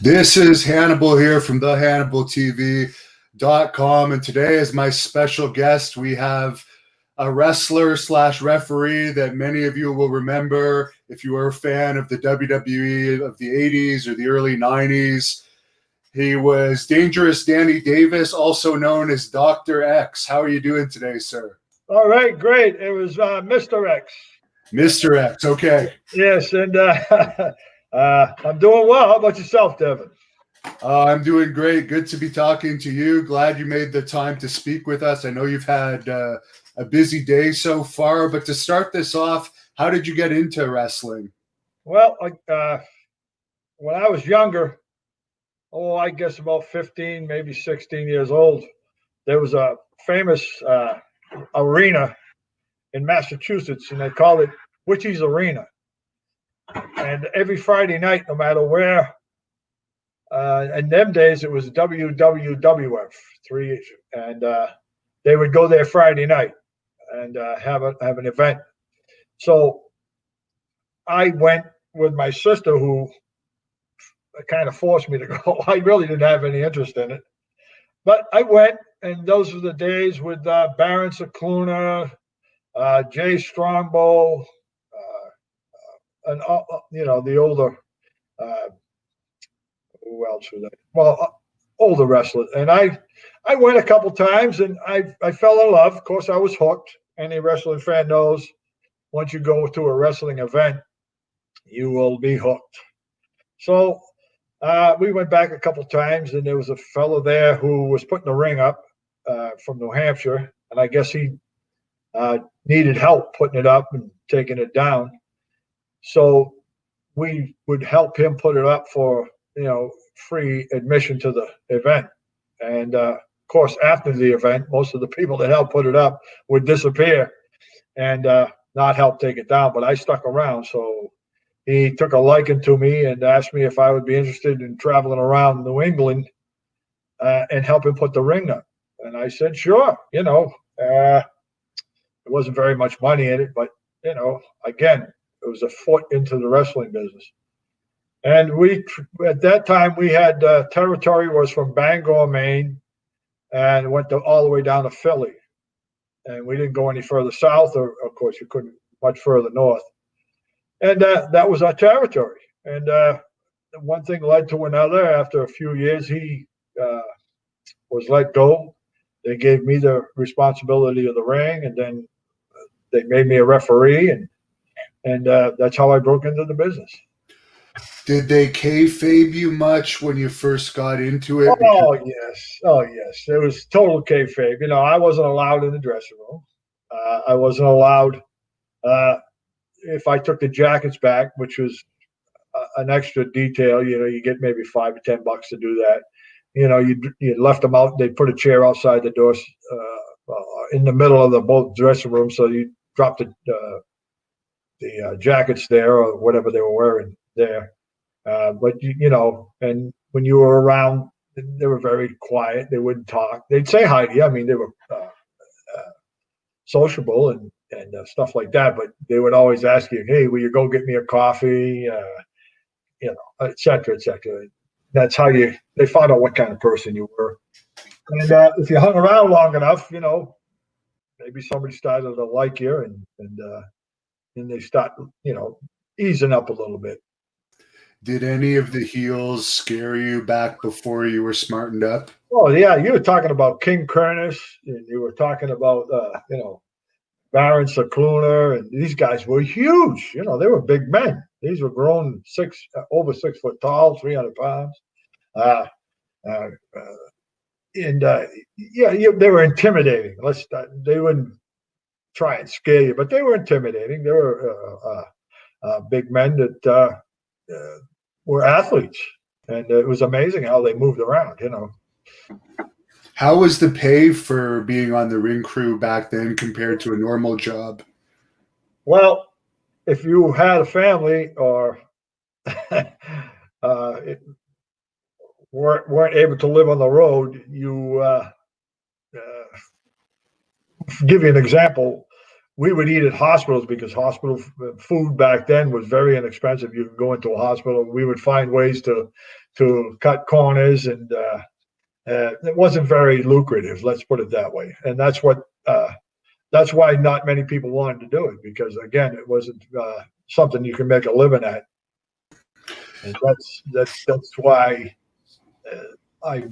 This is Hannibal here from thehannibaltv.com, and today as my special guest we have a wrestler slash referee that many of you will remember if you were a fan of the WWE of the 80s or the early 90s. He was Dangerous Danny Davis, also known as Dr. X. How are you doing today, sir? All right, great. It was Mr. X. Mr. X, okay. Yes, and I'm doing well. How about yourself, Devin? I'm doing great. Good to be talking to you. Glad you made the time to speak with us. I know you've had a busy day so far, but to start this off, how did you get into wrestling? Well, when I was younger, I guess about 15, maybe 16 years old, there was a famous arena in Massachusetts, and they called it Witchy's Arena. And every Friday night, no matter where, in them days it was WWWF 3, and they would go there Friday night and have an event. So I went with my sister, who kind of forced me to go. I really didn't have any interest in it, but I went, and those were the days with Baron Cicluna, Jay Strongbow, and the older. Who else was that? Well, older wrestlers, and I went a couple times, and I fell in love. Of course, I was hooked. Any wrestling fan knows once you go to a wrestling event, you will be hooked. So we went back a couple times, and there was a fellow there who was putting the ring up from New Hampshire, and I guess he needed help putting it up and taking it down. So we would help him put it up for, free admission to the event. And of course, after the event, most of the people that helped put it up would disappear and not help take it down. But I stuck around. So he took a liking to me and asked me if I would be interested in traveling around New England and helping put the ring up. And I said, sure. There wasn't very much money in it, but, again, it was a foot into the wrestling business. And at that time, we had territory was from Bangor, Maine, and went all the way down to Philly. And we didn't go any further south, or of course, you couldn't much further north. And that was our territory. And one thing led to another. After a few years, he was let go. They gave me the responsibility of the ring, and then they made me a referee, and that's how I broke into the business. Did they kayfabe you much when you first got into it? Oh, yes. It was total kayfabe. I wasn't allowed in the dressing room. I wasn't allowed if I took the jackets back, which was an extra detail. You get maybe $5 or $10 to do that. You left them out. They put a chair outside the door in the middle of the both dressing rooms, so you drop the jackets there or whatever they were wearing there. But and when you were around, they were very quiet. They wouldn't talk. They'd say hi to you. I mean, they were sociable and stuff like that. But they would always ask you, "Hey, will you go get me a coffee?" Et cetera, et cetera. That's how they found out what kind of person you were. And if you hung around long enough, maybe somebody started to like you, and they start, easing up a little bit. Did any of the heels scare you back before you were smartened up? Oh, yeah. You were talking about King Kernis, and you were talking about, Baron Cicluna, and these guys were huge. They were big men. These were grown over 6 foot tall, 300 pounds. They were intimidating. They wouldn't try and scare you, but they were intimidating. They were big men that were athletes, and it was amazing how they moved around. How was the pay for being on the ring crew back then compared to a normal job? Well, if you had a family or weren't able to live on the road, you give you an example. We would eat at hospitals because hospital food back then was very inexpensive. You could go into a hospital. We would find ways to to cut corners, and it wasn't very lucrative. Let's put it that way. And that's why not many people wanted to do it, because again, it wasn't something you can make a living at. And that's why I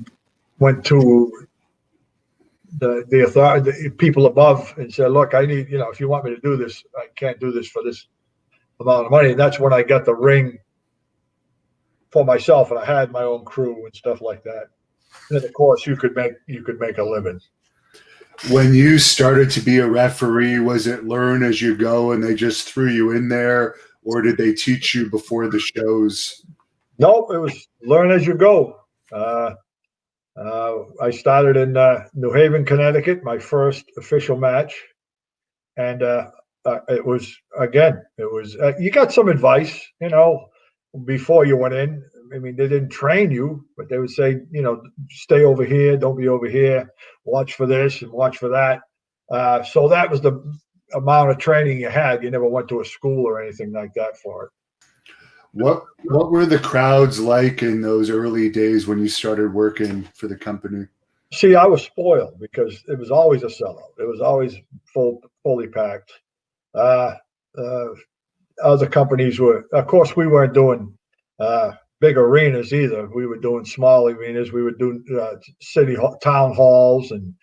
went to the authority, the people above, and said, look, I need, if you want me to do this, I can't do this for this amount of money. And that's when I got the ring for myself, and I had my own crew and stuff like that. And of course, you could make a living. When you started to be a referee, was it learn as you go and they just threw you in there, or did they teach you before the shows? No, it was learn as you go. I started in New Haven, Connecticut, my first official match. And it was you got some advice, before you went in. I mean, they didn't train you, but they would say, stay over here, don't be over here, watch for this and watch for that. So that was the amount of training you had. You never went to a school or anything like that for it. What were the crowds like in those early days when you started working for the company? See, I was spoiled because it was always a sellout. It was always fully packed. Other companies were, of course, we weren't doing big arenas either. We were doing small arenas. We were doing town halls, and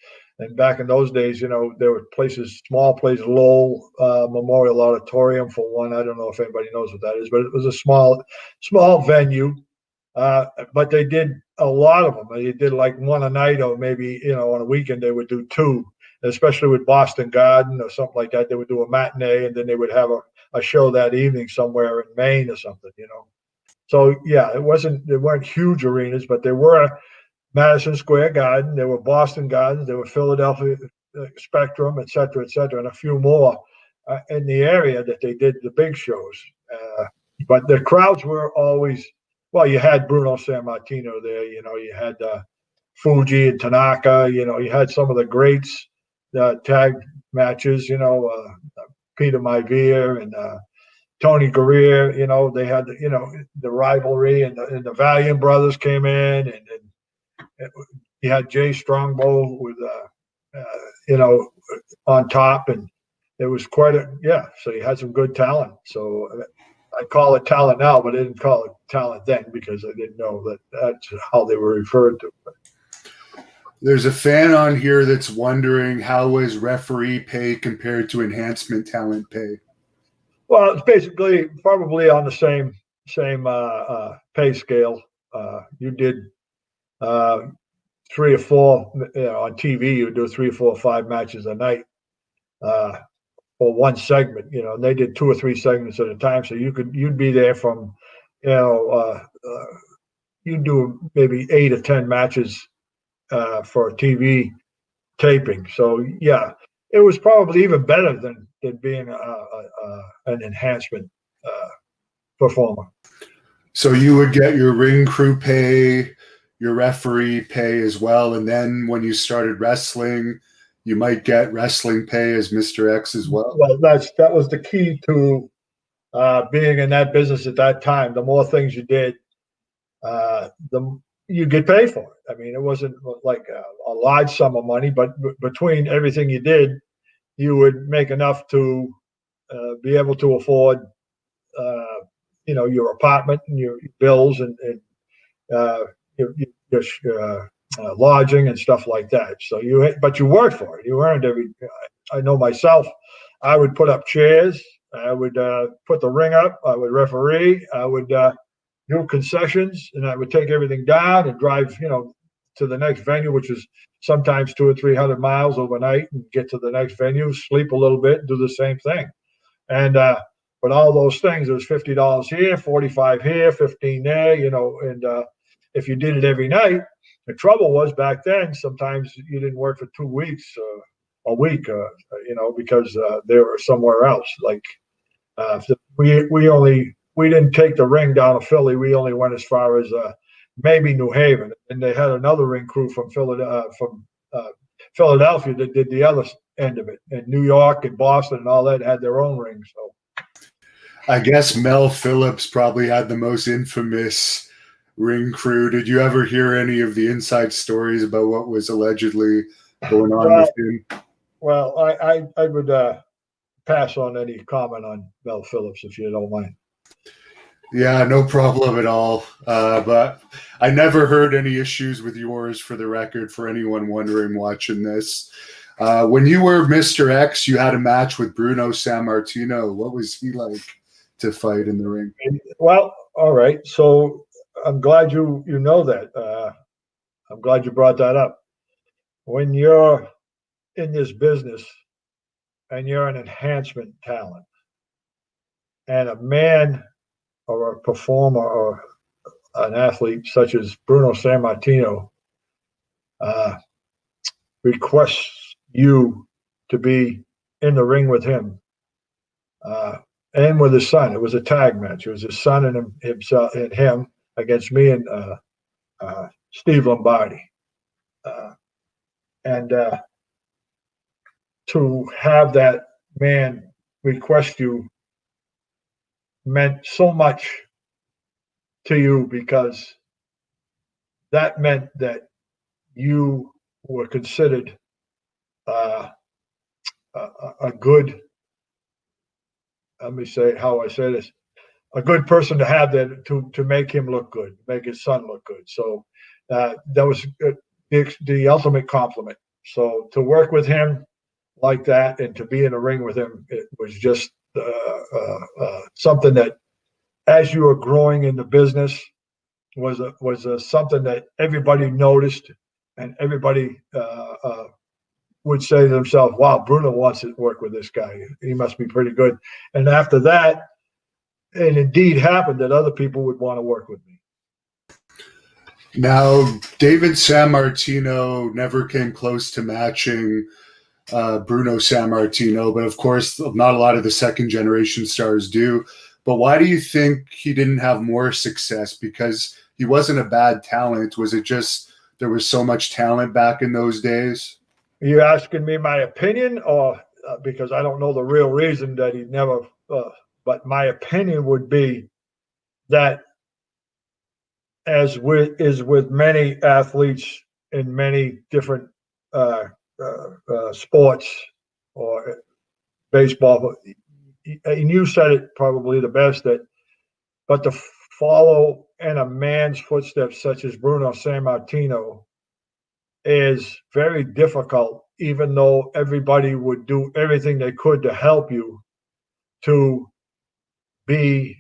back in those days, there were places, small places, Lowell Memorial Auditorium for one. I don't know if anybody knows what that is, but it was a small venue. But they did a lot of them. They did like one a night, or maybe, on a weekend they would do two, especially with Boston Garden or something like that. They would do a matinee, and then they would have a show that evening somewhere in Maine or something, So yeah, they weren't huge arenas, but there were Madison Square Garden, there were Boston Gardens, there were Philadelphia Spectrum, et cetera, and a few more in the area that they did the big shows. But the crowds were always, well, you had Bruno San Martino there, you had Fuji and Tanaka, you had some of the greats, tag matches, Peter Maivia and Tony Guerrero, they had, the rivalry, and the Valiant brothers came in, and you had Jay Strongbow with, on top, and it was so you had some good talent. So I call it talent now, but I didn't call it talent then because I didn't know that that's how they were referred to. There's a fan on here that's wondering, how is referee pay compared to enhancement talent pay? Well, it's basically probably on the same pay scale. You did 3 or 4 on TV. You do 3 or 4 or 5 matches a night for one segment. And they did 2 or 3 segments at a time. So you'd be there from you'd do maybe 8 or 10 matches for a TV taping. So yeah, it was probably even better than being an enhancement performer. So you would get your ring crew pay, your referee pay as well, and then when you started wrestling, you might get wrestling pay as Mr. X as well. Well, that was the key to being in that business at that time. The more things you did, you get paid for it. I mean, it wasn't like a large sum of money, but between everything you did, you would make enough to be able to afford, your apartment and your bills and your lodging and stuff like that. So but you worked for it. You earned I know myself, I would put up chairs. I would put the ring up. I would referee. I would do concessions, and I would take everything down and drive, to the next venue, which is sometimes 200 or 300 miles overnight, and get to the next venue, sleep a little bit, and do the same thing. And but all those things, it was $50 here, $45 here, $15 there, and if you did it every night, the trouble was back then, sometimes you didn't work for 2 weeks, a week, because they were somewhere else. Like we didn't take the ring down to Philly. We only went as far as maybe New Haven, and they had another ring crew from Philadelphia that did the other end of it, and New York and Boston and all that had their own rings. So I guess Mel Phillips probably had the most infamous ring crew. Did you ever hear any of the inside stories about what was allegedly going on Well, with him? well, I would pass on any comment on Mel Phillips if you don't mind. Yeah, no problem at all. But I never heard any issues with yours, for the record, for anyone wondering watching this. When you were Mr. X, you had a match with Bruno San Martino. What was he like to fight in the ring? Well, all right. So I'm glad you know that. I'm glad you brought that up. When you're in this business and you're an enhancement talent, and a man or a performer or an athlete such as Bruno San Martino requests you to be in the ring with him and with his son. It was a tag match. It was his son and himself and him against me and Steve Lombardi. And to have that man request you meant so much to you, because that meant that you were considered a good, let me say how I say this, a good person to have that to make him look good, make his son look good. So that was the ultimate compliment. So to work with him like that and to be in a ring with him, it was just something that, as you were growing in the business, was something that everybody noticed, and everybody would say to themselves, "Wow, Bruno wants to work with this guy. He must be pretty good." And after that, it indeed happened that other people would want to work with me. Now, David San Martino never came close to matching Bruno San Martino, but of course, not a lot of the second generation stars do. But why do you think he didn't have more success? Because he wasn't a bad talent. Was it just there was so much talent back in those days? Are you asking me my opinion, or because I don't know the real reason that he never? But my opinion would be that, as with many athletes in many different sports or baseball, and you said it probably the best, but to follow in a man's footsteps such as Bruno San Martino is very difficult, even though everybody would do everything they could to help you to be.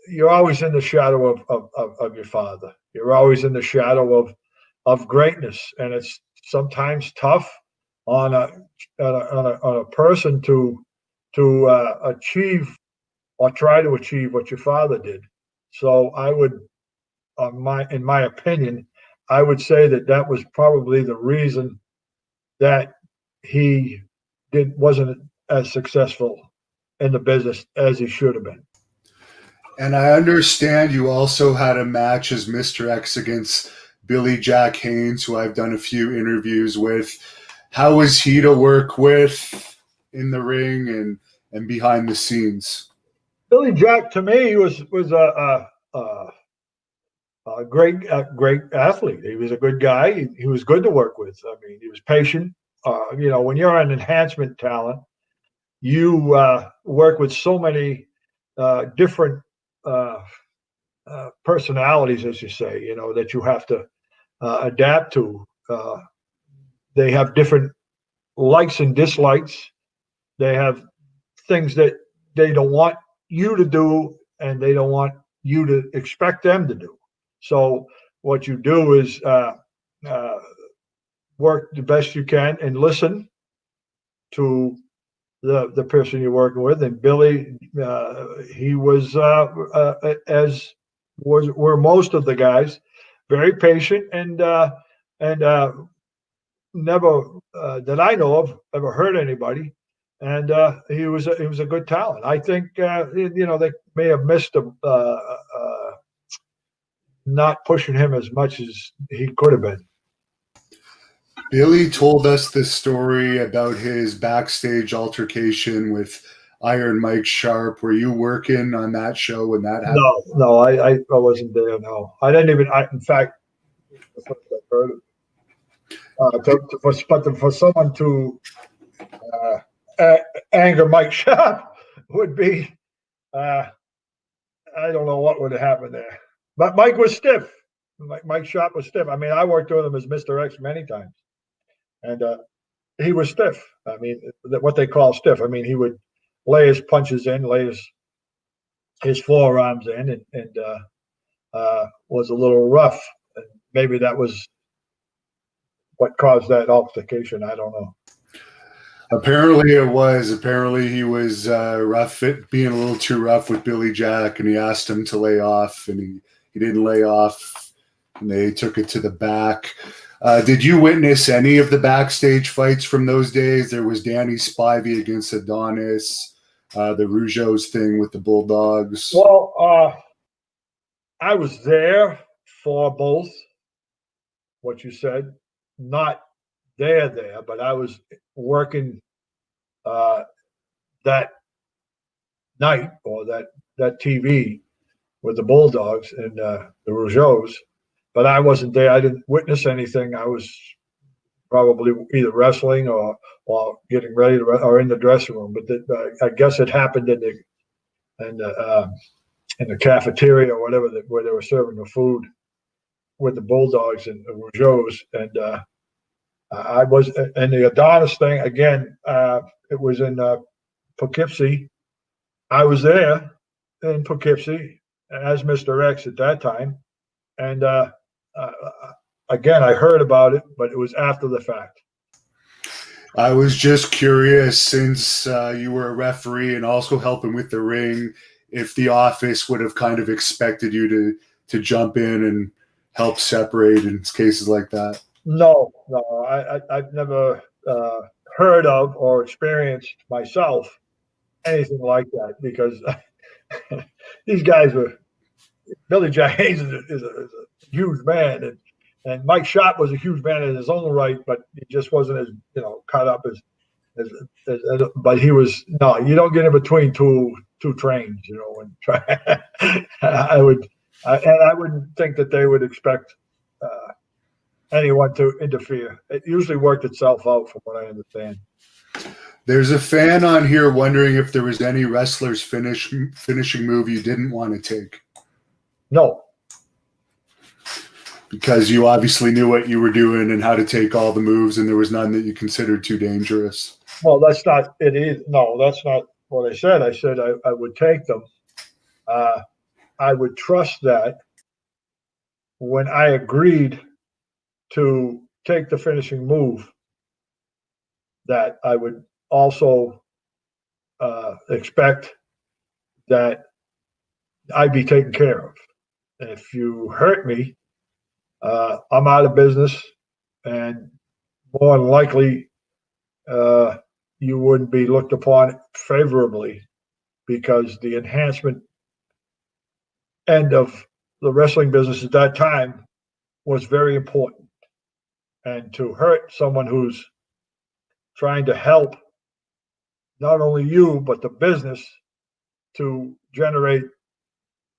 You're always in the shadow of your father. You're always in the shadow of greatness, and it's sometimes tough on a person to achieve or try to achieve what your father did. So I would, in my opinion, I would say that was probably the reason that he wasn't as successful in the business as he should have been. And I understand you also had a match as Mr. X against Billy Jack Haynes, who I've done a few interviews with. How was he to work with in the ring and behind the scenes? Billy Jack, to me, was a great athlete. He was a good guy. He was good to work with. I mean, he was patient. When you're an enhancement talent, you work with so many different personalities, as you say, that you have to adapt to. They have different likes and dislikes. They have things that they don't want you to do, and they don't want you to expect them to do. So what you do is work the best you can and listen to the person you're working with. And Billy, he was as were most of the guys, very patient and never that I know of ever hurt anybody. And he was a good talent. I think they may have missed not pushing him as much as he could have been. Billy told us this story about his backstage altercation with Iron Mike Sharp. Were you working on that show when that happened? No, I wasn't there. No, I didn't even. In fact, the first I heard of for someone to anger Mike Sharp would be, I don't know what would have happened there. But Mike was stiff. Mike Sharp was stiff. I mean, I worked with him as Mr. X many times, and he was stiff. I mean, what they call stiff. I mean, he would lay his punches in, lay his forearms in, and was a little rough. And maybe that was what caused that altercation. I don't know. Apparently it was. Apparently he was being a little too rough with Billy Jack, and he asked him to lay off, and he didn't lay off, and they took it to the back. Did you witness any of the backstage fights from those days? There was Danny Spivey against Adonis, the Rougeau's thing with the Bulldogs. Well, I was there for both, what you said. Not there, but I was working that night or that TV with the Bulldogs and the Rougeaus, but I wasn't there. I didn't witness anything. I was probably either wrestling or getting ready to or in the dressing room. But I guess it happened in the cafeteria or whatever where they were serving the food with the Bulldogs and the Rougeaus, and I was, and the Adonis thing again. It was in Poughkeepsie. I was there in Poughkeepsie as Mr. X at that time, and again, I heard about it, but it was after the fact. I was just curious, since you were a referee and also helping with the ring, if the office would have kind of expected you to jump in and help separate in cases like that. No, I've never heard of or experienced myself anything like that, because these guys were. Billy Jack Haynes is a huge man, and Mike Sharp was a huge man in his own right, but he just wasn't as caught up as but he was. No, you don't get in between two trains, and try. I wouldn't think that they would expect anyone to interfere. It usually worked itself out, from what I understand. There's a fan on here wondering if there was any wrestler's finishing move you didn't want to take. No. Because you obviously knew what you were doing and how to take all the moves, and there was none that you considered too dangerous. Well, that's not it either. No, that's not what I said. I said I would take them. I would trust that when I agreed to take the finishing move, that I would also expect that I'd be taken care of. If you hurt me, I'm out of business, and more than likely you wouldn't be looked upon favorably, because the enhancement end of the wrestling business at that time was very important. And to hurt someone who's trying to help not only you, but the business to generate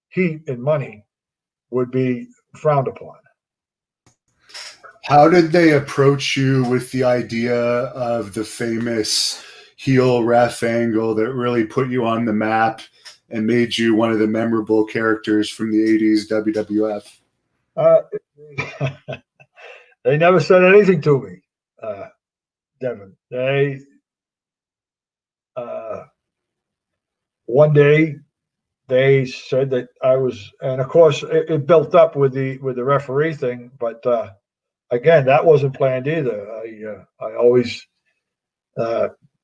heat and money would be frowned upon. How did they approach you with the idea of the famous heel ref angle that really put you on the map and made you one of the memorable characters from the 80s WWF? They never said anything to me, Devin. They one day they said that I was, and of course it built up with the referee thing, but again, that wasn't planned either. I always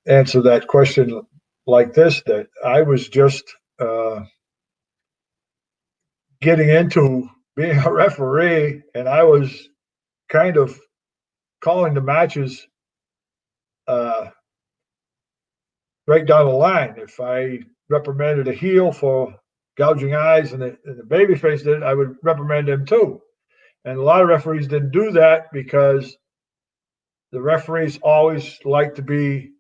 answer that question like this: that I was just getting into being a referee, and I was kind of calling the matches right down the line. If I reprimanded a heel for gouging eyes and the babyface did, I would reprimand him too. And a lot of referees didn't do that, because the referees always like to be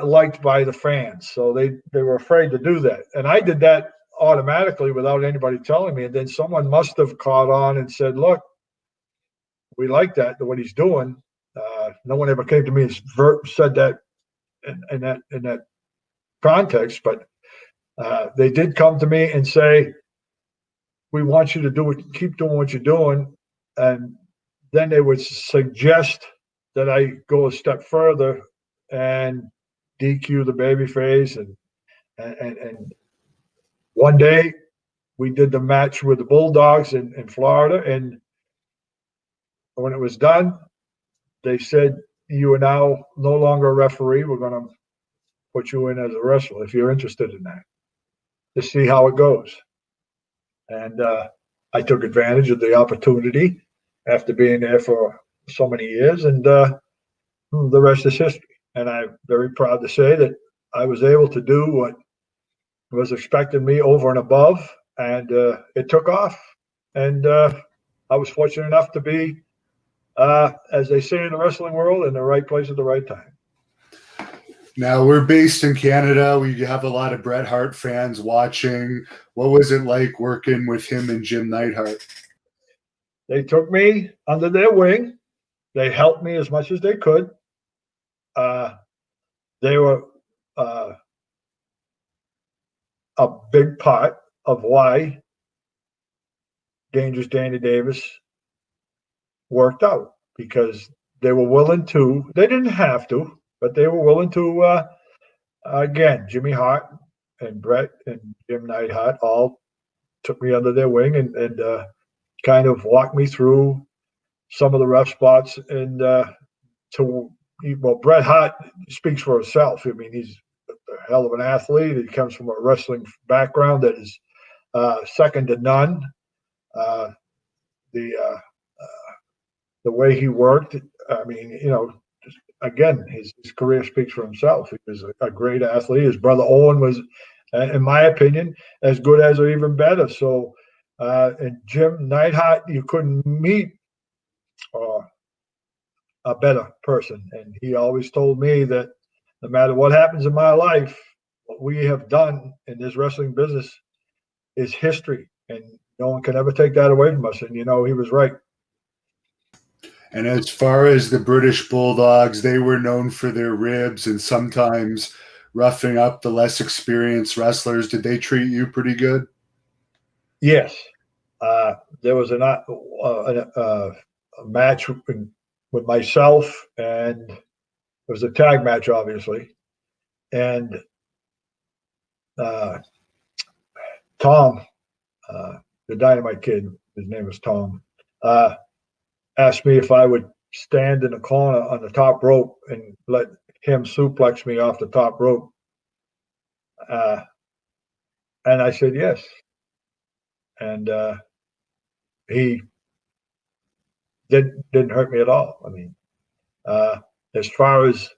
liked by the fans, so they were afraid to do that. And I did that automatically without anybody telling me. And then someone must have caught on and said, "Look, we like that what he's doing." No one ever came to me and said that in that context, but they did come to me and say, "We want you to do it. Keep doing what you're doing." And then they would suggest that I go a step further and DQ the babyface. And one day we did the match with the Bulldogs in Florida, and when it was done, they said, "You are now no longer a referee. We're going to put you in as a wrestler if you're interested in that, to see how it goes." And I took advantage of the opportunity after being there for so many years, and the rest is history. And I'm very proud to say that I was able to do what was expected of me over and above, and it took off. And I was fortunate enough to be, as they say in the wrestling world, in the right place at the right time. Now, we're based in Canada. We have a lot of Bret Hart fans watching. What was it like working with him and Jim Neidhart? They took me under their wing. They helped me as much as they could. They were a big part of why Dangerous Danny Davis worked out, because they were willing to. They didn't have to, but they were willing to. Again, Jimmy Hart and Bret and Jim Neidhart all took me under their wing and kind of walked me through some of the rough spots. And Bret Hart speaks for himself. I mean, he's a hell of an athlete. He comes from a wrestling background that is second to none. The way he worked, I mean, again, his career speaks for himself. He was a great athlete. His brother Owen was, in my opinion, as good as or even better. So, and Jim Neidhart, you couldn't meet a better person. And he always told me that no matter what happens in my life, what we have done in this wrestling business is history, and no one can ever take that away from us. And he was right. And as far as the British Bulldogs, they were known for their ribs and sometimes roughing up the less experienced wrestlers. Did they treat you pretty good? Yes. There was a match with myself, and it was a tag match, obviously. And Tom, the Dynamite Kid, his name was Tom, asked me if I would stand in the corner on the top rope and let him suplex me off the top rope. And I said yes. And he didn't hurt me at all. I mean, as far as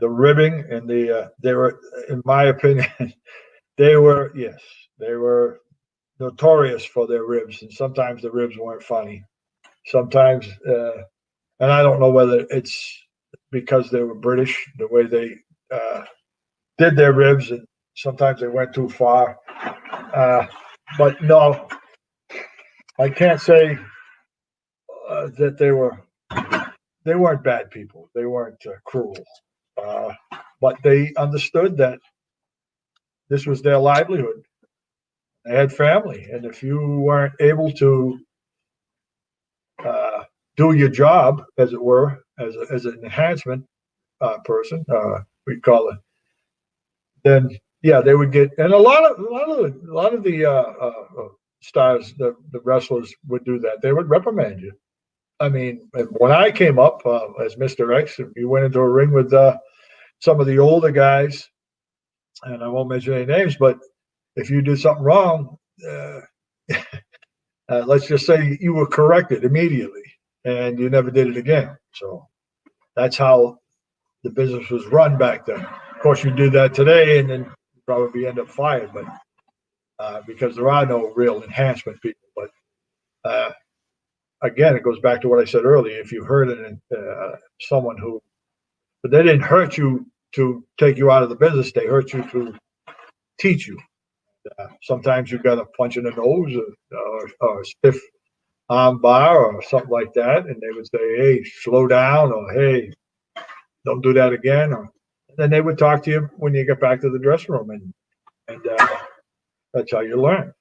the ribbing and they were, in my opinion, they were notorious for their ribs, and sometimes the ribs weren't funny. Sometimes, and I don't know whether it's because they were British, the way they did their ribs, and sometimes they went too far. But no, I can't say that they weren't bad people. They weren't cruel, but they understood that this was their livelihood. They had family, and if you weren't able to do your job, as it were, as an enhancement person, we call it, then yeah, they would get. And a lot of the stars, the wrestlers would do that. They would reprimand you. I mean, when I came up as Mr. X, you went into a ring with some of the older guys, and I won't mention any names, but if you did something wrong, let's just say you were corrected immediately, and you never did it again. So that's how the business was run back then. Of course, you did that today, and then you probably end up fired, but because there are no real enhancement people. But again, it goes back to what I said earlier. If you hurt someone but they didn't hurt you to take you out of the business. They hurt you to teach you. Sometimes you got a punch in the nose or a stiff arm bar or something like that, and they would say, "Hey, slow down," or "Hey, don't do that again." Or and then they would talk to you when you get back to the dressing room, and that's how you learn.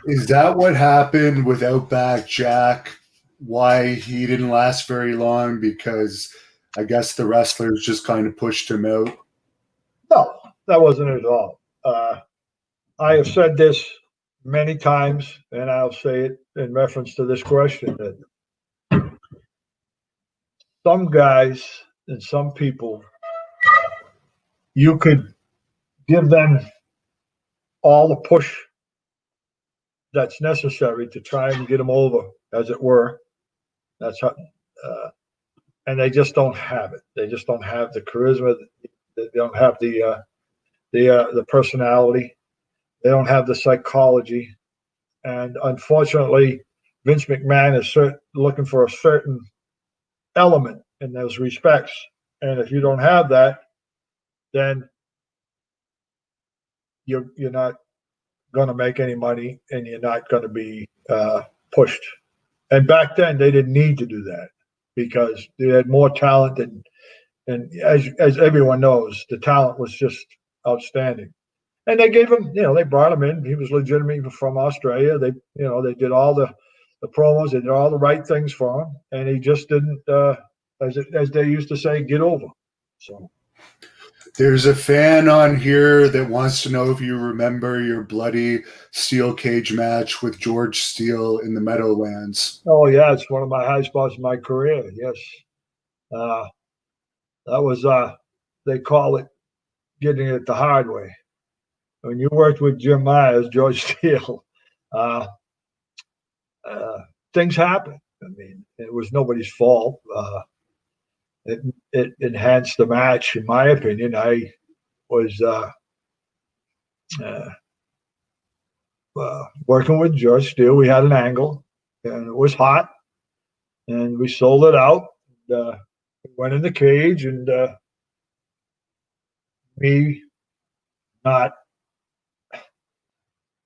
Is that what happened with Outback Jack? Why he didn't last very long? Because I guess the wrestlers just kind of pushed him out. No, that wasn't it at all. I have said this many times, and I'll say it in reference to this question, that some guys and some people, you could give them all the push that's necessary to try and get them over, as it were. That's how, and they just don't have it. They just don't have the charisma. They don't have the personality. They don't have the psychology. And unfortunately, Vince McMahon is looking for a certain element in those respects. And if you don't have that, then you're not going to make any money, and you're not going to be pushed. And back then, they didn't need to do that because they had more talent and as everyone knows, the talent was just outstanding. And they gave him, they brought him in. He was legitimate from Australia. They did all the promos. They did all the right things for him, and he just didn't, as they used to say, get over. So there's a fan on here that wants to know if you remember your bloody steel cage match with George Steele in the Meadowlands. Oh yeah, it's one of my high spots in my career. Yes, that was they call it getting it the hard way. When you worked with Jim Myers, George Steele, things happen. I mean, it was nobody's fault. It enhanced the match, in my opinion. I was working with George Steele. We had an angle, and it was hot, and we sold it out. Went in the cage, and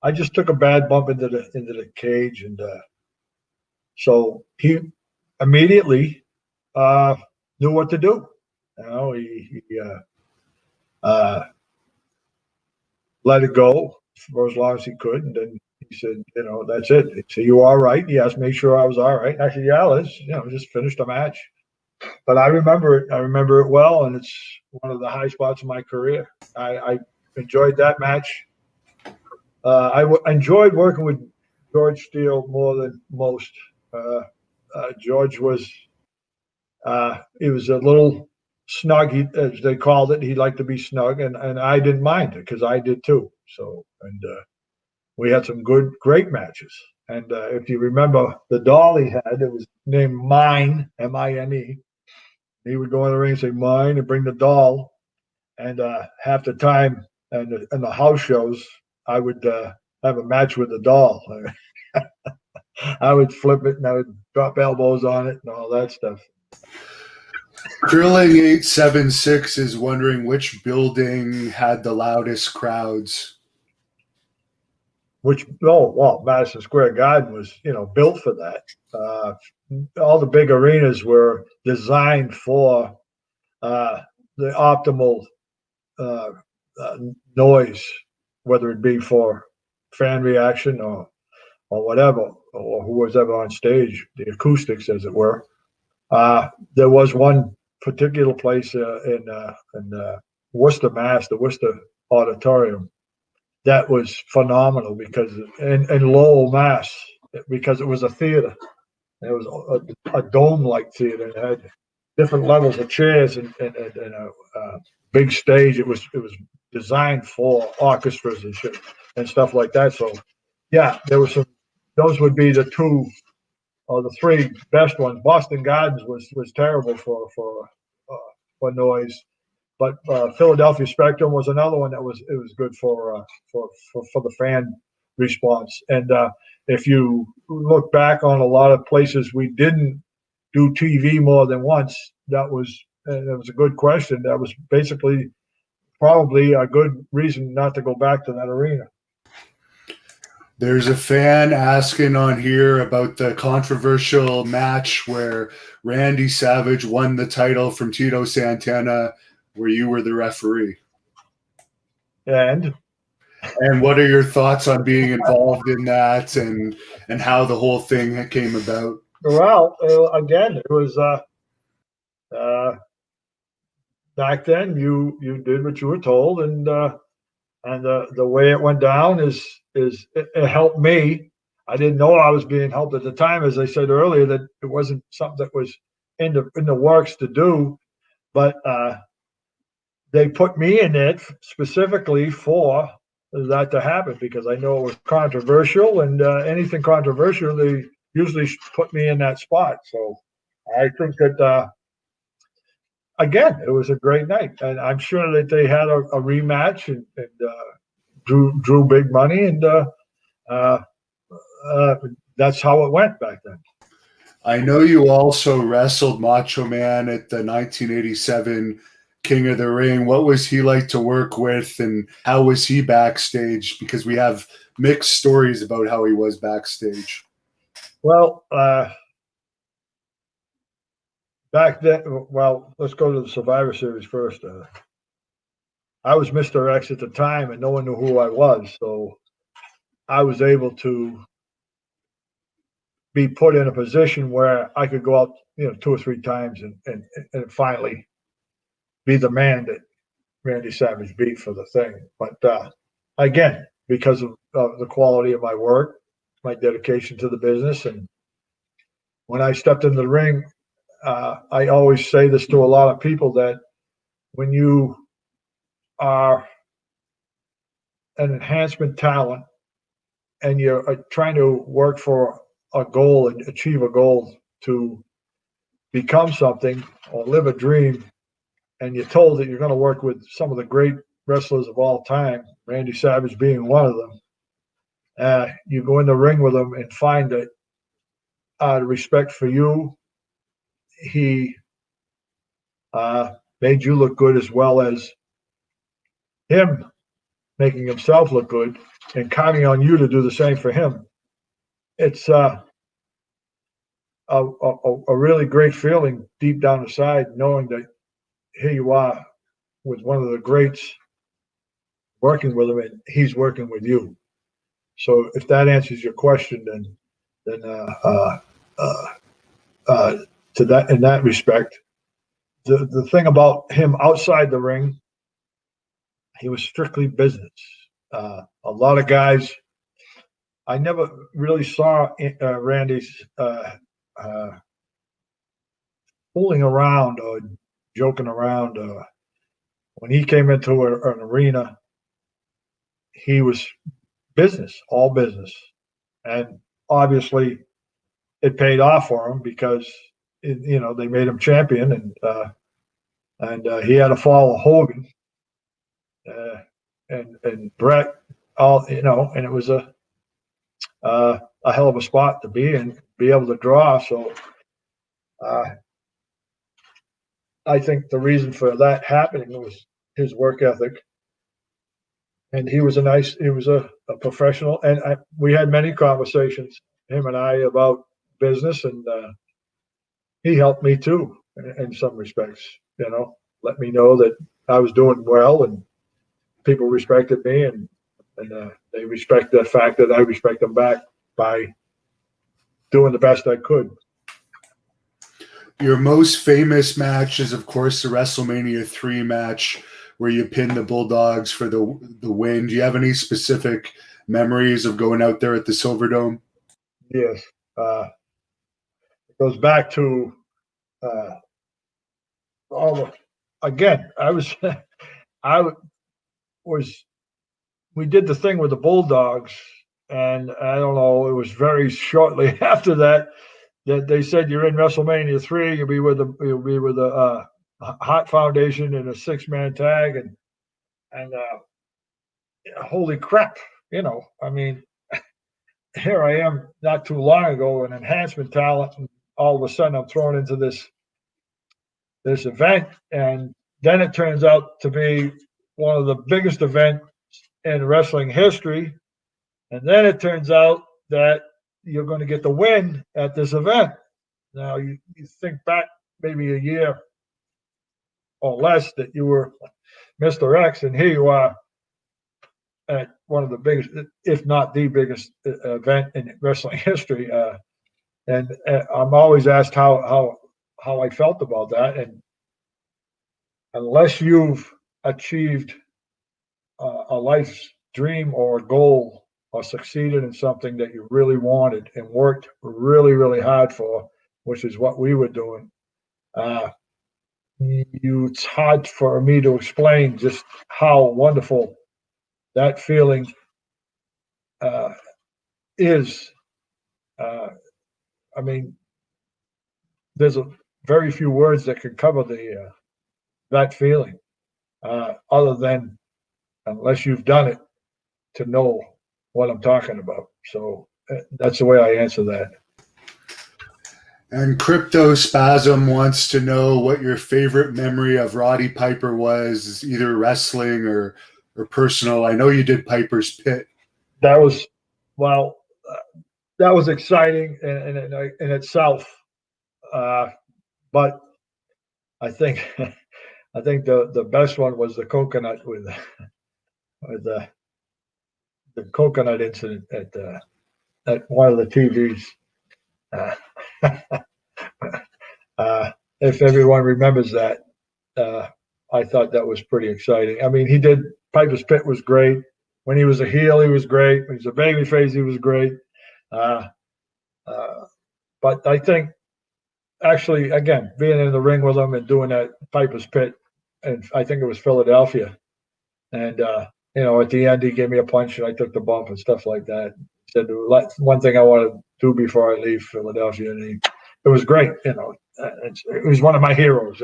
I just took a bad bump into the cage, and so he immediately knew what to do. He let it go for as long as he could, and then he said, "That's it." He said, "You all right?" He asked me sure I was all right. I said, "Yeah, let's just finish the match." But I remember it. I remember it well, and it's one of the high spots of my career. I enjoyed that match. I enjoyed working with George Steele more than most. George was he was a little snug, as they called it. He liked to be snug, and I didn't mind it because I did too. So, and we had some great matches. And if you remember, the doll he had, it was named Mine, M-I-N-E. He would go in the ring and say "Mine" and bring the doll. And half the time, in the house shows, I would have a match with the doll. I would flip it and I would drop elbows on it and all that stuff. Krilling876 is wondering which building had the loudest crowds. Madison Square Garden was, built for that. All the big arenas were designed for the optimal noise, whether it be for fan reaction or whatever, or who was ever on stage, the acoustics, as it were. There was one particular place in Worcester, Mass, the Worcester Auditorium, that was phenomenal because in Lowell, Mass, because it was a theater. It was a dome-like theater. It had different levels of chairs and a big stage. It was designed for orchestras and shit and stuff like that. So, yeah, there was some. Those would be the two or the three best ones. Boston Gardens was terrible for noise, but Philadelphia Spectrum was another one that was good for the fan response. And if you look back on a lot of places we didn't do TV more than once, that was and it was a good question. That was basically probably a good reason not to go back to that arena. There's a fan asking on here about the controversial match where Randy Savage won the title from Tito Santana, where you were the referee. And what are your thoughts on being involved in that, and how the whole thing came about? well, again, it was back then. You did what you were told, and the way it went down is it helped me. I didn't know I was being helped at the time, as I said earlier, that it wasn't something that was in the works to do, but they put me in it specifically for that to happen, because I know it was controversial, and anything controversial, they usually put me in that spot. So I think that again, it was a great night, and I'm sure that they had a rematch and drew big money, and that's how it went back then. I know you also wrestled Macho Man at the 1987 King of the Ring. What was he like to work with, and how was he backstage? Because we have mixed stories about how he was backstage. Well, back then, well, let's go to the Survivor Series first. I was Mr. X at the time, and no one knew who I was, so I was able to be put in a position where I could go out, 2 or 3 times and finally be the man that Randy Savage beat for the thing. But again, because of the quality of my work, my dedication to the business, and when I stepped into the ring, I always say this to a lot of people, that when you are an enhancement talent and you're trying to work for a goal and achieve a goal to become something or live a dream, and you're told that you're going to work with some of the great wrestlers of all time, Randy Savage being one of them, you go in the ring with him and find that out of respect for you, he made you look good, as well as him making himself look good and counting on you to do the same for him. It's a really great feeling deep down inside, knowing that here you are with one of the greats, working with him, and he's working with you. So if that answers your question, then to that, in that respect, the thing about him outside the ring, he was strictly business. A lot of guys, I never really saw Randy's fooling around or joking around. When he came into an arena, he was business, all business. And obviously it paid off for him, because they made him champion, and he had to follow Hogan and Bret, and it was a hell of a spot to be in, be able to draw. So I think the reason for that happening was his work ethic, and he was a professional, and we had many conversations, him and I, about business, and he helped me too in some respects. Let me know that I was doing well, and people respected me, and they respect the fact that I respect them back by doing the best I could. Your most famous match is, of course, the WrestleMania 3 match where you pinned the Bulldogs for the win. Do you have any specific memories of going out there at the Silverdome? Yes. It goes back to again, we did the thing with the Bulldogs, and I don't know, it was very shortly after that they said, you're in WrestleMania 3, you'll be with the Hart Foundation in a 6-man tag, and holy crap, I mean, here I am not too long ago, an enhancement talent, and all of a sudden I'm thrown into this this event, and then it turns out to be one of the biggest events in wrestling history. And then it turns out that you're going to get the win at this event. Now, you think back maybe a year or less that you were Mr. X, and here you are at one of the biggest, if not the biggest event in wrestling history. And I'm always asked how I felt about that. And unless you've achieved a life's dream or goal or succeeded in something that you really wanted and worked really, really hard for, which is what we were doing, it's hard for me to explain just how wonderful that feeling is. I mean, there's a very few words that can cover that feeling, other than unless you've done it to know what I'm talking about. So that's the way I answer that. And Crypto Spasm wants to know what your favorite memory of Roddy Piper was, either wrestling or personal. I know you did Piper's Pit. That was, well, that was exciting in itself. But I think the best one was the coconut with the coconut incident at one of the TVs. If everyone remembers that, I thought that was pretty exciting. I mean, Piper's Pit was great. When he was a heel, he was great. When he was a babyface, he was great. But I think, actually, again, being in the ring with him and doing that Piper's Pit, and I think it was Philadelphia, and at the end he gave me a punch and I took the bump and stuff like that. He said, one thing I want to do before I leave Philadelphia, and it was great. It was one of my heroes.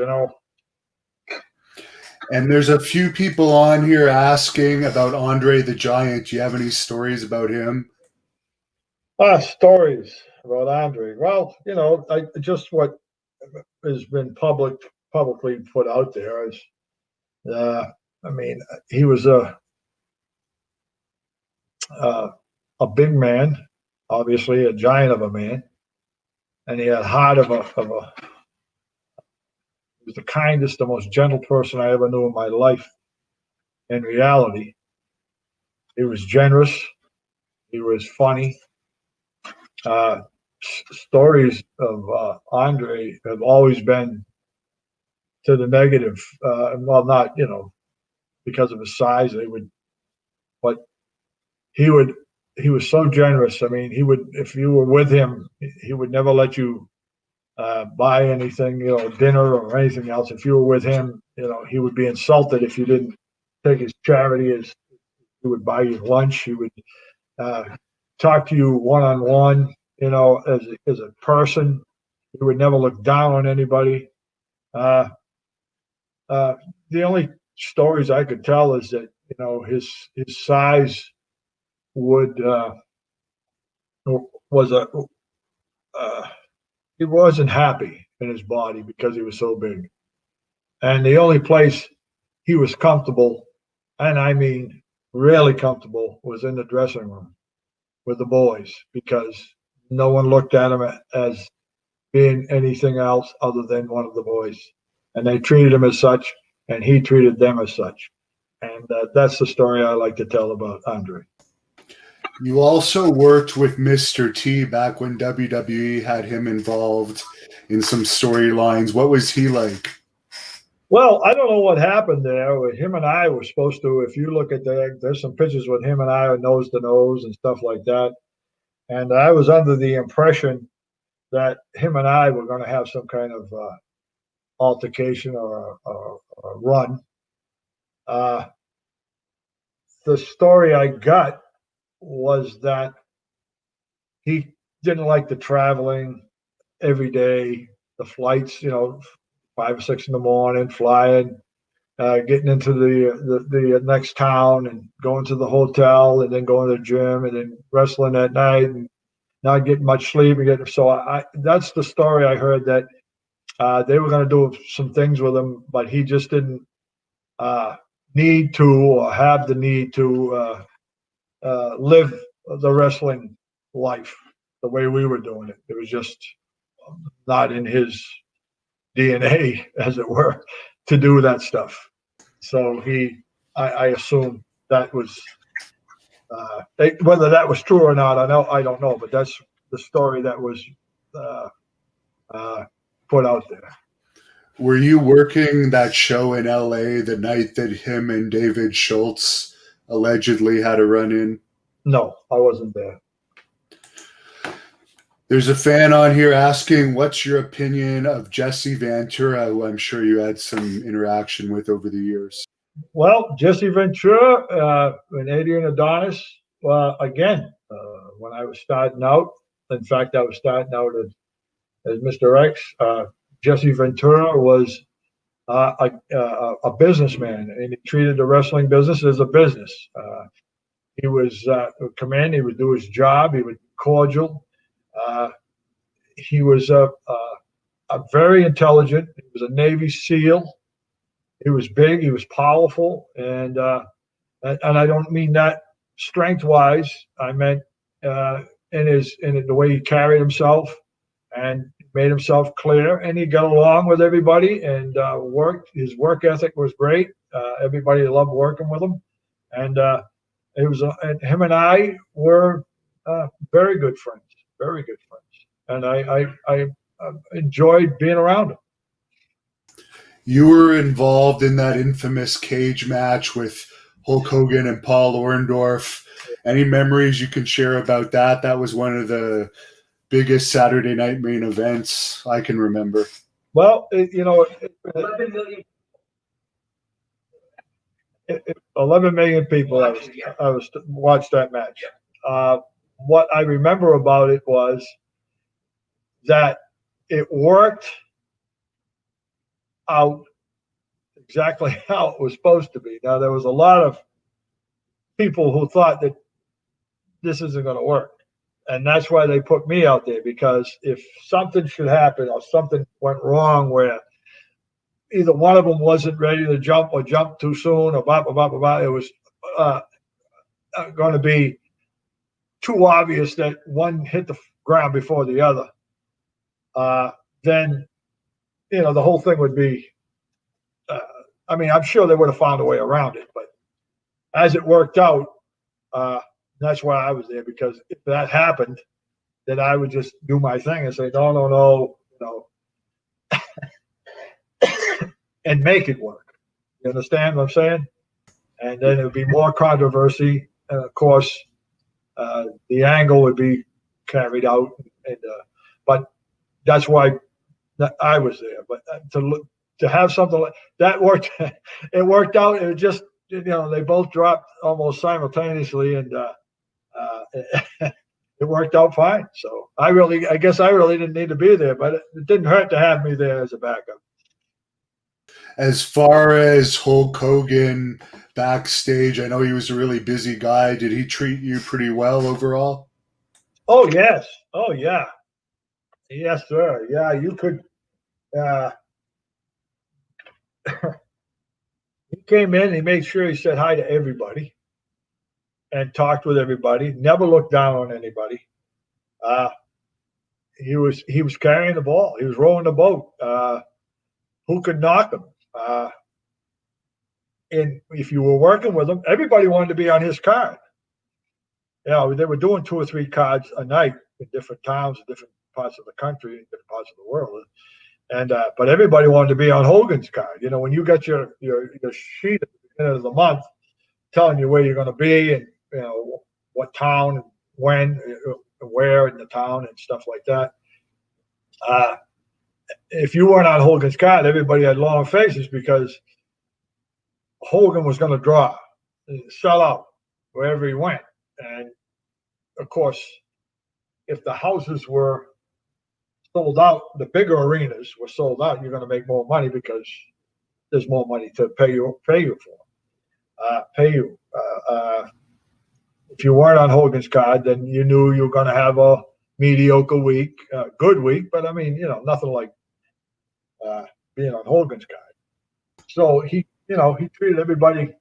And there's a few people on here asking about Andre the Giant. Do you have any stories about him? Stories about Andre. Well, just what has been publicly put out there is, he was a big man, obviously a giant of a man, and he had heart of a. He was the kindest, the most gentle person I ever knew in my life. In reality, he was generous. He was funny. Stories of Andre have always been to the negative. Well, not because of his size. But he was so generous. I mean, if you were with him, he would never let you buy anything, dinner or anything else. If you were with him, he would be insulted if you didn't take his charity. He would buy you lunch. He would talk to you one-on-one, as a person. He would never look down on anybody. The only stories I could tell is that, his size he wasn't happy in his body because he was so big. And the only place he was comfortable, and I mean really comfortable, was in the dressing room with the boys, because no one looked at him as being anything else other than one of the boys. And they treated him as such, and he treated them as such. And that's the story I like to tell about Andre. You also worked with Mr. T back when WWE had him involved in some storylines. What was he like? Well, I don't know what happened there. With him and I were supposed to, if you look at there's some pictures with him and I nose to nose and stuff like that. And I was under the impression that him and I were going to have some kind of altercation or a run. The story I got was that he didn't like the traveling every day, the flights, 5 or 6 in the morning, flying, getting into the next town and going to the hotel and then going to the gym and then wrestling at night and not getting much sleep. So that's the story I heard, that They were going to do some things with him, but he just didn't need to or have the need to live the wrestling life the way we were doing it. It was just not in his DNA, as it were, to do that stuff. So I assume that was whether that was true or not. I don't know, but that's the story that was put out there. Were you working that show in LA the night that him and David Schultz allegedly had a run-in? No, I wasn't there. There's a fan on here asking, what's your opinion of Jesse Ventura, who I'm sure you had some interaction with over the years? Well, Jesse Ventura and Adrian Adonis, again, when I was starting out, in fact, I was starting out as Mr. X. Jesse Ventura was a businessman, and he treated the wrestling business as a business. He was come in, he would do his job, he would be cordial. He was a very intelligent. He was a Navy SEAL. He was big. He was powerful, and I don't mean that strength-wise. I meant in the way he carried himself and made himself clear, and he got along with everybody and worked. His work ethic was great. Everybody loved working with him, and it was. And him and I were very good friends. Very good friends. And I enjoyed being around him. You were involved in that infamous cage match with Hulk Hogan and Paul Orndorff. Any memories you can share about that? That was one of the biggest Saturday night main events I can remember. Well, 11 million people I was watched that match. What I remember about it was that it worked out exactly how it was supposed to be. Now, there was a lot of people who thought that this isn't going to work. And that's why they put me out there, because if something should happen or something went wrong where either one of them wasn't ready to jump or jumped too soon or blah, blah, blah, blah, blah, it was going to be too obvious that one hit the ground before the other, then, the whole thing would be, I'm sure they would have found a way around it, but as it worked out, that's why I was there, because if that happened, then I would just do my thing and say, no, and make it work. You understand what I'm saying? And then it would be more controversy, and of course, the angle would be carried out, but that's why I was there. But to have something like that worked, it worked out. It was just, they both dropped almost simultaneously, and it worked out fine. So I guess I really didn't need to be there, but it didn't hurt to have me there as a backup. As far as Hulk Hogan backstage, I know he was a really busy guy. Did he treat you pretty well overall? Oh, yes. Oh, yeah. Yes, sir. Yeah, you could. He came in, he made sure he said hi to everybody and talked with everybody, never looked down on anybody. He was carrying the ball. He was rowing the boat. Who could knock him? And if you were working with him, everybody wanted to be on his card. They were doing 2 or 3 cards a night in different towns, in different parts of the country, in different parts of the world. And but everybody wanted to be on Hogan's card. When you got your sheet at the beginning of the month telling you where you're going to be and what town and when, where in the town and stuff like that. If you weren't on Hogan's card, everybody had long faces, because Hogan was going to draw, sell out wherever he went. And of course, if the houses were sold out, the bigger arenas were sold out, you're going to make more money, because there's more money to pay you for. If you weren't on Hogan's card, then you knew you were going to have a mediocre week, good week, but nothing like being on Hogan's card. So he treated everybody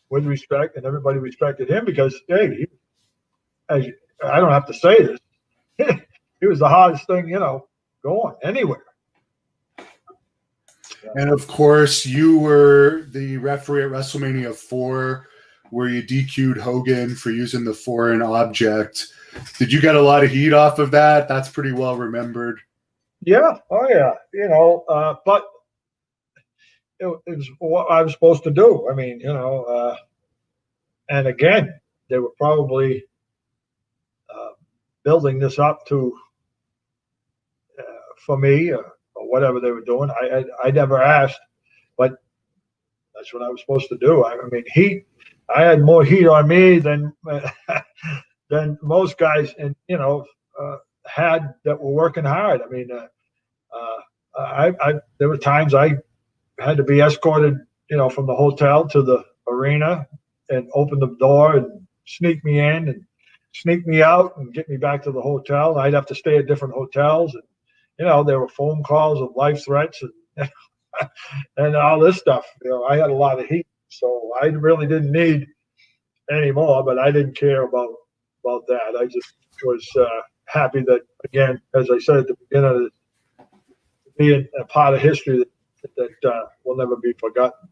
with respect, and everybody respected him because, hey, I don't have to say this, he was the hardest thing, going anywhere. And of course, you were the referee at WrestleMania 4, where you DQ'd Hogan for using the foreign object. Did you get a lot of heat off of that? That's pretty well remembered. Yeah. Oh, yeah. But it was what I was supposed to do. I mean, and again, they were probably building this up to for me or whatever they were doing. I never asked, but that's what I was supposed to do. I mean, heat. I had more heat on me than most guys, and had that were working hard. I mean, there were times I had to be escorted, from the hotel to the arena and open the door and sneak me in and sneak me out and get me back to the hotel. I'd have to stay at different hotels, and there were phone calls of life threats and and all this stuff. I had a lot of heat, so I really didn't need any more, but I didn't care about that. I just was happy that, again, as I said at the beginning of this, being a part of history that will never be forgotten.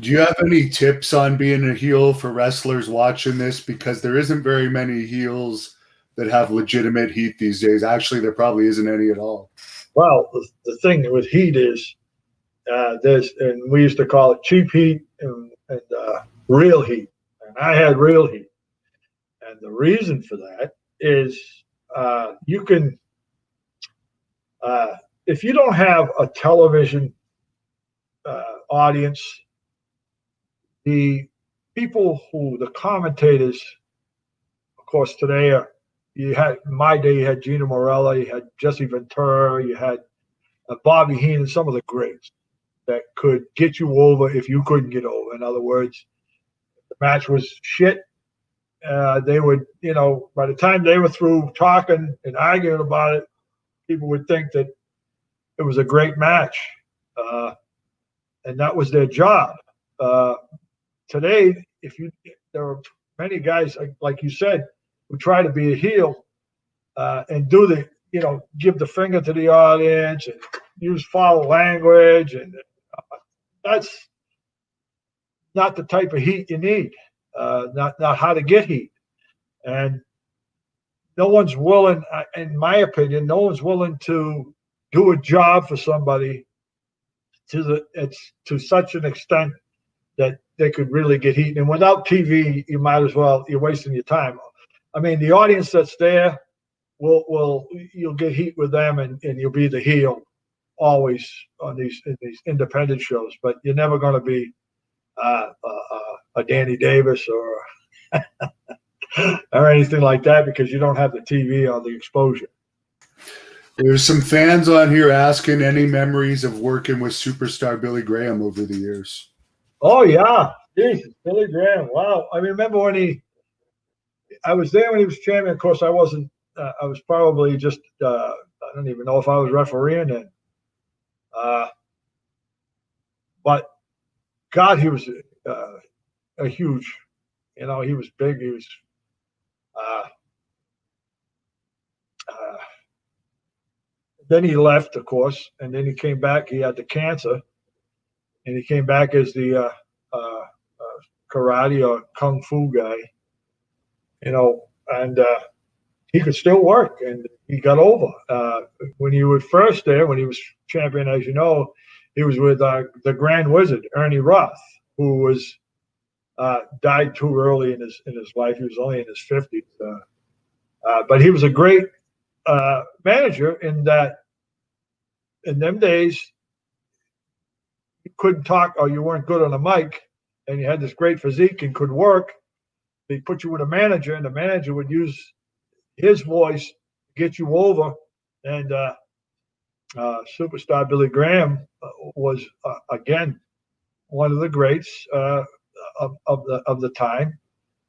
Do you have any tips on being a heel for wrestlers watching this? Because there isn't very many heels that have legitimate heat these days. Actually, there probably isn't any at all. Well, the thing with heat is and we used to call it cheap heat and real heat. And I had real heat. And the reason for that is you can, if you don't have a television audience, the commentators, of course, today in my day, you had Gina Morella, you had Jesse Ventura, you had Bobby Heenan, some of the greats that could get you over if you couldn't get over. In other words, the match was shit. They would, by the time they were through talking and arguing about it, people would think that it was a great match. And that was their job. Today, there are many guys, like you said, who try to be a heel and do give the finger to the audience and use foul language. And that's not the type of heat you need, not how to get heat. And no one's willing, in my opinion, to do a job for somebody to such an extent that they could really get heat. And without TV, you're wasting your time. I mean, the audience that's there you'll get heat with them, and you'll be the heel always in these independent shows. But you're never going to be a Danny Davis or or anything like that, because you don't have the TV or the exposure. There's some fans on here asking any memories of working with superstar Billy Graham over the years. Oh, yeah. Jesus, Billy Graham. Wow. I remember I was there when he was champion. Of course, I wasn't. I was probably just, I don't even know if I was refereeing then. But, God, he was a huge, he was big. He was, then he left, of course, and then he came back. He had the cancer, and he came back as the karate or kung fu guy, and he could still work, and he got over. When he was first there, when he was champion, as you know, he was with the Grand Wizard, Ernie Roth, who was died too early in his life. He was only in his 50s. But he was a great manager in that in them days, you couldn't talk or you weren't good on the mic, and you had this great physique and could work. They put you with a manager, and the manager would use his voice to get you over. And superstar Billy Graham was again one of the greats of the time,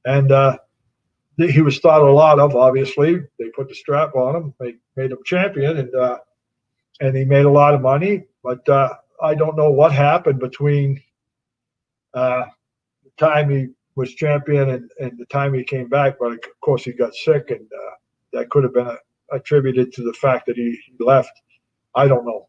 and he was thought a lot of. Obviously, they put the strap on him, they made him champion, and he made a lot of money. But I don't know what happened between the time he was champion and the time he came back. But of course, he got sick, and that could have been attributed to the fact that he left. I don't know.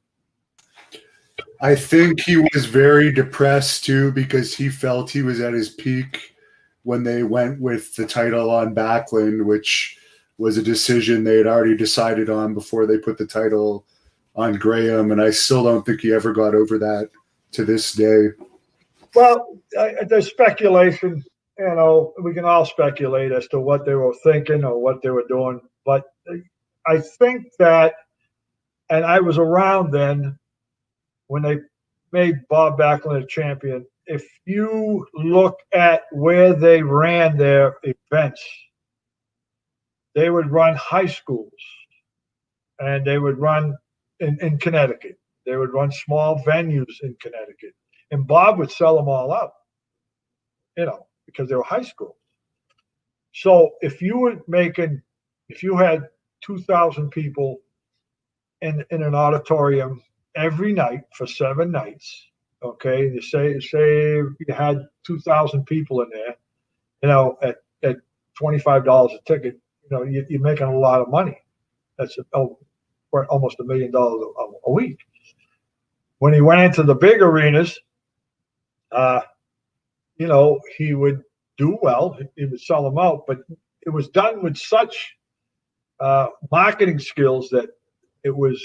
I think he was very depressed too because he felt he was at his peak when they went with the title on Backlund, which was a decision they had already decided on before they put the title on Graham. And I still don't think he ever got over that to this day. Well, there's speculation. You know, we can all speculate as to what they were thinking or what they were doing. But I think that, and I was around then when they made Bob Backlund a champion. If you look at where they ran their events, they would run high schools, and they would run in Connecticut. They would run small venues in Connecticut. And Bob would sell them all out, because they were high schools. So if you had 2,000 people in an auditorium every night for 7 nights, okay, you say you had 2,000 people in there, at $25 a ticket, you're making a lot of money. That's almost $1 million a week. When he went into the big arenas, he would do well. He would sell them out, but it was done with such marketing skills that it was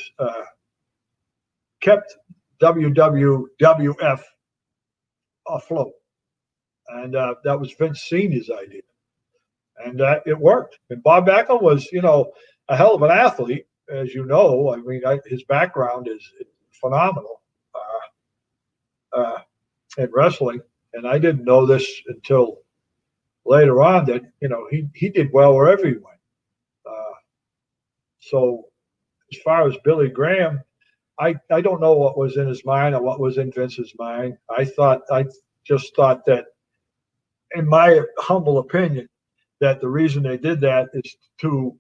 kept WWF afloat. And that was Vince Sr.'s idea. And it worked. And Bob Backlund was, a hell of an athlete, as you know. I mean, his background is phenomenal in wrestling. And I didn't know this until later on that, he did well wherever he went. So as far as Billy Graham, I don't know what was in his mind or what was in Vince's mind. I just thought that, in my humble opinion, that the reason they did that is to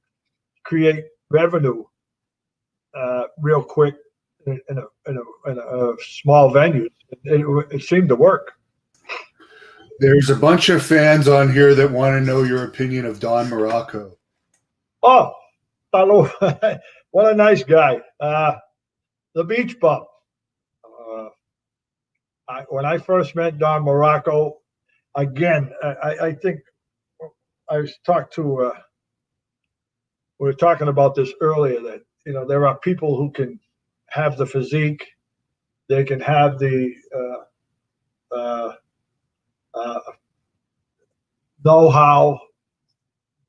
create revenue real quick in a small venue. It seemed to work. There's a bunch of fans on here that want to know your opinion of Don Morocco. Oh, hello. What a nice guy. The beach bum. When I first met Don Morocco, again, I think we were talking about this earlier, that, there are people who can have the physique, they can have the know-how,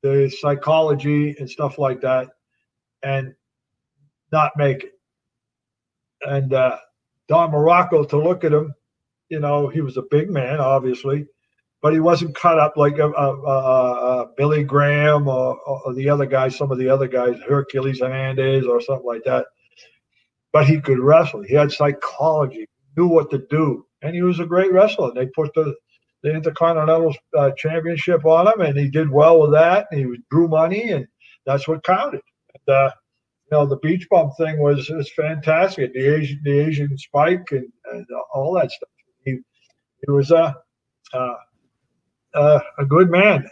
the psychology and stuff like that, and not make it. And Don Morocco, to look at him, he was a big man, obviously, but he wasn't cut up like Billy Graham or the other guys, some of the other guys, Hercules Hernandez or something like that. But he could wrestle. He had psychology, knew what to do, and he was a great wrestler. They put the Intercontinental Championship on him, and he did well with that. And he drew money, and that's what counted. And, the beach bump thing was fantastic. The Asian spike and all that stuff. He was a good man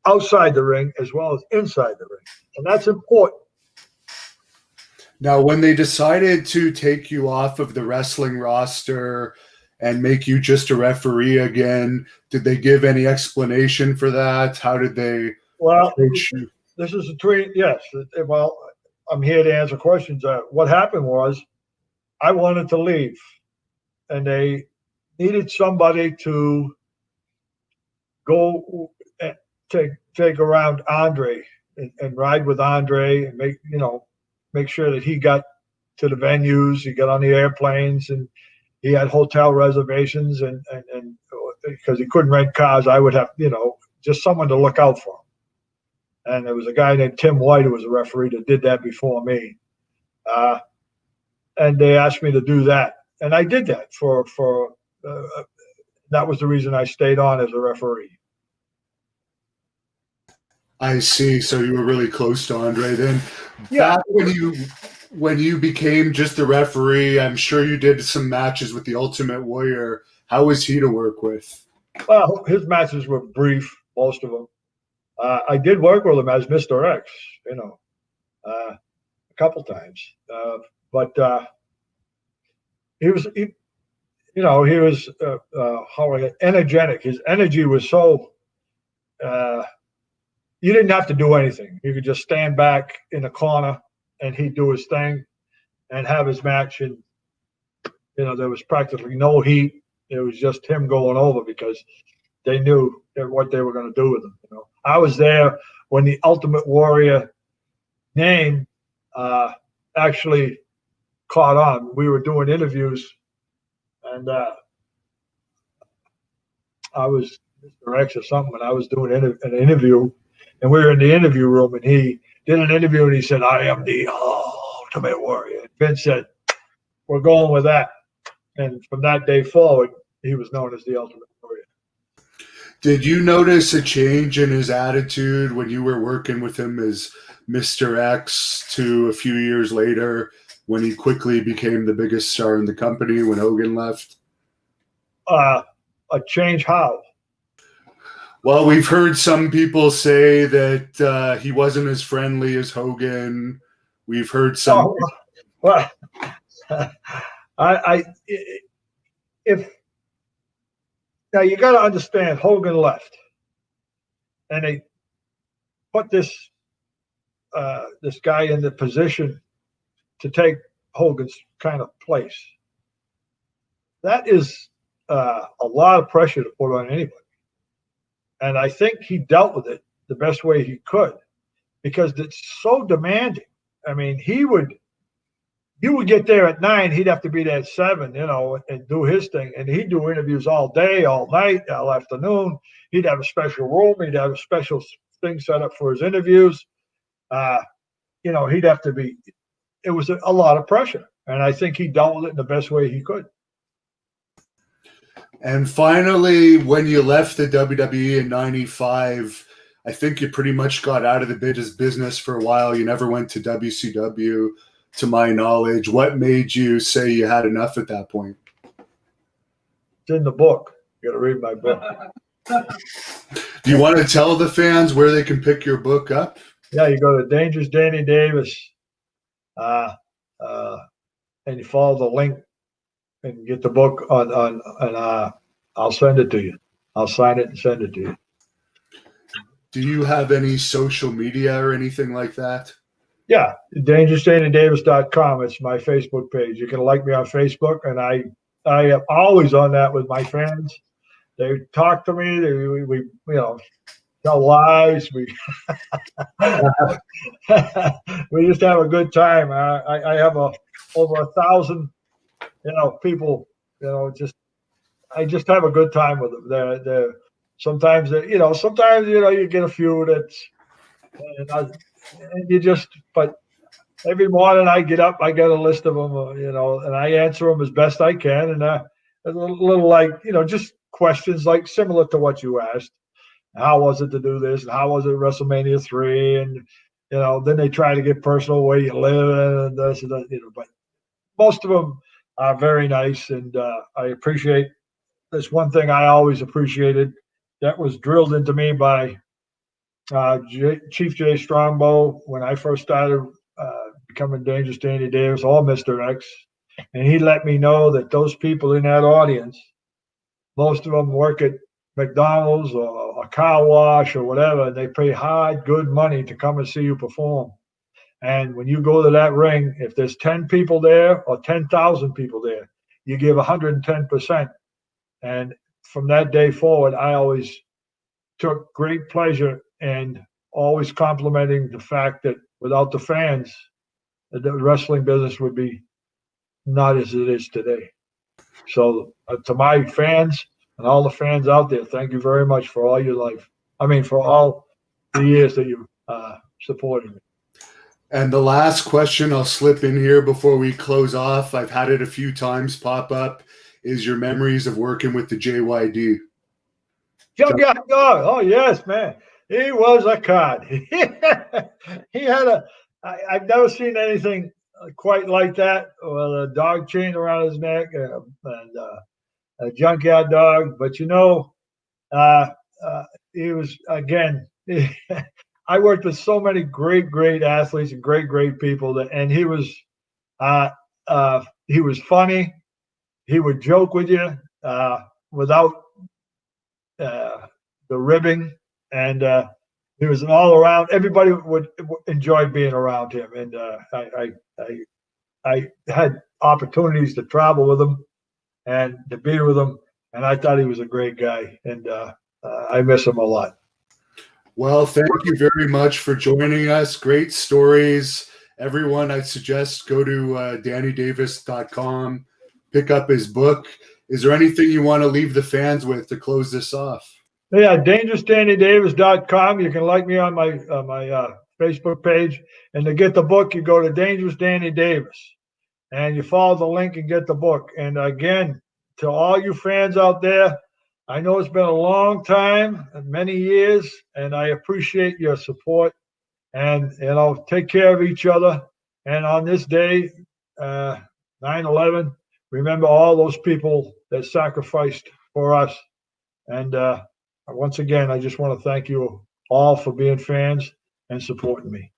outside the ring as well as inside the ring, and that's important. Now, when they decided to take you off of the wrestling roster and make you just a referee again, did they give any explanation for that? How did they approach you? This is yes. Well, I'm here to answer questions. What happened was I wanted to leave, and they needed somebody to go take around Andre and ride with Andre and make sure that he got to the venues, he got on the airplanes, and he had hotel reservations, and because he couldn't rent cars, I would have, just someone to look out for him. And there was a guy named Tim White who was a referee that did that before me. And they asked me to do that. And I did that that was the reason I stayed on as a referee. I see. So you were really close to Andre then. Yeah. Back when you became just a referee, I'm sure you did some matches with the Ultimate Warrior. How was he to work with? Well, his matches were brief, most of them. I did work with him as Mr. X, a couple times. But he was energetic. His energy was so. You didn't have to do anything. You could just stand back in the corner, and he'd do his thing, and have his match. And there was practically no heat. It was just him going over because they knew what they were going to do with him. I was there when the Ultimate Warrior name actually caught on. We were doing interviews, and I was Mr. X or something, and I was doing an interview, and we were in the interview room, and he did an interview, and he said, "I am the Ultimate Warrior." And Vince said, "We're going with that." And from that day forward, he was known as the Ultimate Warrior. Did you notice a change in his attitude when you were working with him as Mr. X to a few years later when he quickly became the biggest star in the company when Hogan left? A change how? Well, we've heard some people say that he wasn't as friendly as Hogan. We've heard some. Well, now you got to understand, Hogan left, and they put this guy in the position to take Hogan's kind of place. That is a lot of pressure to put on anybody, and I think he dealt with it the best way he could because it's so demanding. I mean, you would get there at 9, he'd have to be there at 7, and do his thing. And he'd do interviews all day, all night, all afternoon. He'd have a special room. He'd have a special thing set up for his interviews. He'd have to be – it was a lot of pressure. And I think he dealt with it in the best way he could. And finally, when you left the WWE in 95, I think you pretty much got out of the business for a while. You never went to WCW. To my knowledge, what made you say you had enough at that point? It's in the book. You got to read my book. Do you want to tell the fans where they can pick your book up? Yeah, you go to Dangerous Danny Davis, and you follow the link and get the book and I'll send it to you. I'll sign it and send it to you. Do you have any social media or anything like that? Yeah, DangerousDannyDavis.com. It's my Facebook page. You can like me on Facebook, and I am always on that with my fans. They talk to me. We tell lies. We we just have a good time. I have over 1,000, people. I just have a good time with them. They're sometimes you get a few but every morning I get up, I got a list of them, and I answer them as best I can. And a little just questions like similar to what you asked. How was it to do this? And how was it WrestleMania 3? And, then they try to get personal where you live and this and that, but most of them are very nice. And I appreciate this one thing I always appreciated that was drilled into me by Chief J. Strongbow when I first started becoming Dangerous Danny Davis or Mr. X. And he let me know that those people in that audience, most of them work at McDonald's or a car wash or whatever, and they pay hard, good money to come and see you perform. And when you go to that ring, if there's 10 people there or 10,000 people there, you give 110%. And from that day forward, I always took great pleasure and always complimenting the fact that without the fans, the wrestling business would be not as it is today. So to my fans and all the fans out there, thank you very much for all your life. For all the years that you supported me. And the last question I'll slip in here before we close off, I've had it a few times pop up, is your memories of working with the JYD. Junkyard Dog. Oh, yes, man. He was a card. He had I've never seen anything quite like that, with a dog chain around his neck and a junkyard dog. But he was again. I worked with so many great athletes and great people, and he was funny. He would joke with you without the ribbing, and he was an all around. Everybody would enjoy being around him, and I had opportunities to travel with him and to be with him, and I thought he was a great guy, and I miss him a lot. Well, thank you very much for joining us. Great stories. Everyone, I suggest go to DannyDavis.com, pick up his book. Is there anything you want to leave the fans with to close this off? Yeah, DangerousDannyDavis.com. You can like me on my Facebook page. And to get the book, you go to Dangerous Danny Davis. And you follow the link and get the book. And again, to all you fans out there, I know it's been a long time, many years, and I appreciate your support. And, take care of each other. And on this day, 9/11, remember all those people that sacrificed for us. And once again, I just want to thank you all for being fans and supporting me.